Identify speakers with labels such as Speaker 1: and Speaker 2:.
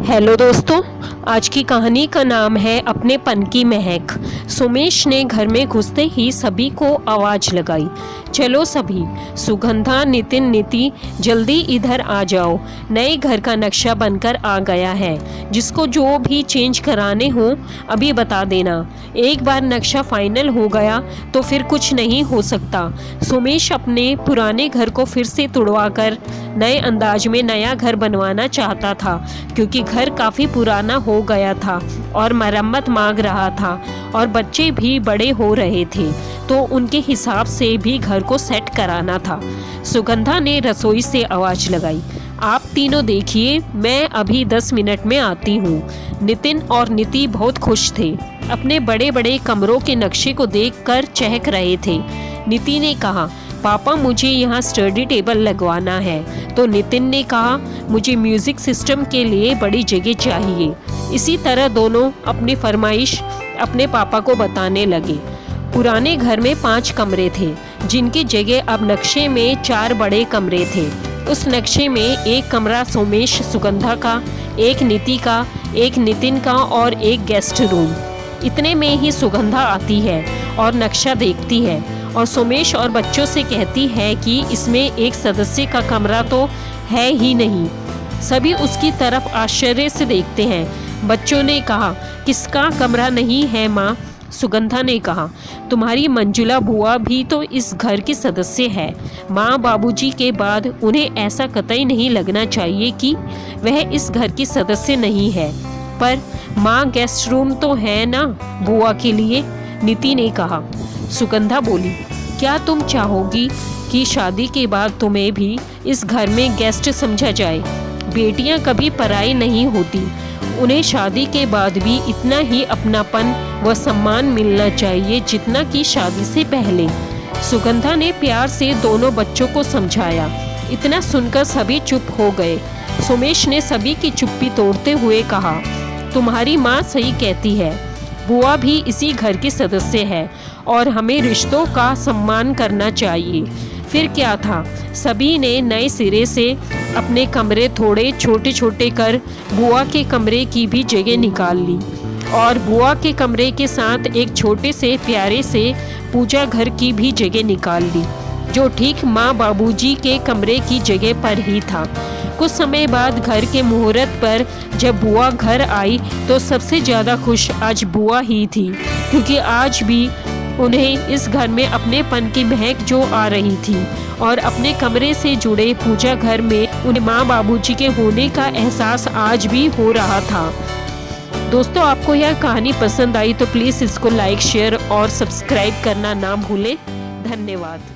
Speaker 1: Hello दोस्तों, आज की कहानी का नाम है अपने पन की महक। सुमेश ने घर में घुसते ही सभी को आवाज़ लगाई, चलो सभी, सुगंधा, नितिन, नीति, जल्दी इधर आ जाओ। नए घर का नक्शा बनकर आ गया है, जिसको जो भी चेंज कराने हो अभी बता देना। एक बार नक्शा फाइनल हो गया तो फिर कुछ नहीं हो सकता। सुमेश अपने पुराने घर को फिर से तुड़वाकर नए अंदाज में नया घर बनवाना चाहता था, क्योंकि घर काफ़ी पुराना हो गया था और मरम्मत मांग रहा था और बच्चे भी बड़े हो रहे थे, तो उनके हिसाब से भी घर को सेट कराना था। सुगंधा ने रसोई से आवाज़ लगाई, आप तीनों देखिए, मैं अभी 10 मिनट में आती हूँ। नितिन और नीति बहुत खुश थे, अपने बड़े बड़े कमरों के नक्शे को देखकर चहक रहे थे। नीति ने कहा, पापा मुझे यहाँ स्टडी टेबल लगवाना है। तो नितिन ने कहा, मुझे म्यूज़िक सिस्टम के लिए बड़ी जगह चाहिए। इसी तरह दोनों अपनी फरमाइश अपने पापा को बताने लगे। पुराने घर में 5 कमरे थे, जिनकी जगह अब नक्शे में 4 बड़े कमरे थे। उस नक्शे में एक कमरा सोमेश सुगंधा का, एक नीति का, एक नितिन का और एक गेस्ट रूम। इतने में ही सुगंधा आती है और नक्शा देखती है और सोमेश और बच्चों से कहती है कि इसमें एक सदस्य का कमरा तो है ही नहीं। सभी उसकी तरफ आश्चर्य से देखते हैं। बच्चों ने कहा, किसका कमरा नहीं है माँ? सुगंधा ने कहा, तुम्हारी मंजुला बुआ भी तो इस घर की सदस्य है। माँ बाबूजी के बाद उन्हें ऐसा कतई नहीं लगना चाहिए कि वह इस घर की सदस्य नहीं है। पर माँ, गेस्ट रूम तो है ना बुआ के लिए? नीति ने कहा। सुगंधा बोली, क्या तुम चाहोगी कि शादी के बाद तुम्हें भी इस घर में गेस्ट समझा जाए? बेटियां कभी पराई नहीं होती, उन्हें शादी के बाद भी इतना ही अपनापन व सम्मान मिलना चाहिए जितना कि शादी से पहले। सुगंधा ने प्यार से दोनों बच्चों को समझाया। इतना सुनकर सभी चुप हो गए। सुमेश ने सभी की चुप्पी तोड़ते हुए कहा, तुम्हारी माँ सही कहती है, बुआ भी इसी घर की सदस्य है और हमें रिश्तों का सम्मान करना चाहिए। फिर क्या था, सभी ने नए सिरे से अपने कमरे थोड़े छोटे छोटे कर बुआ के कमरे की भी जगह निकाल ली और बुआ के कमरे के साथ एक छोटे से प्यारे से पूजा घर की भी जगह निकाल ली, जो ठीक माँ बाबूजी के कमरे की जगह पर ही था। कुछ समय बाद घर के मुहूर्त पर जब बुआ घर आई तो सबसे ज़्यादा खुश आज बुआ ही थी, क्योंकि आज भी उन्हें इस घर में अपनेपन की महक जो आ रही थी और अपने कमरे से जुड़े पूजा घर में उन्हें माँ बाबूजी के होने का एहसास आज भी हो रहा था। दोस्तों, आपको यह कहानी पसंद आई तो प्लीज़ इसको लाइक, शेयर और सब्सक्राइब करना ना भूलें। धन्यवाद।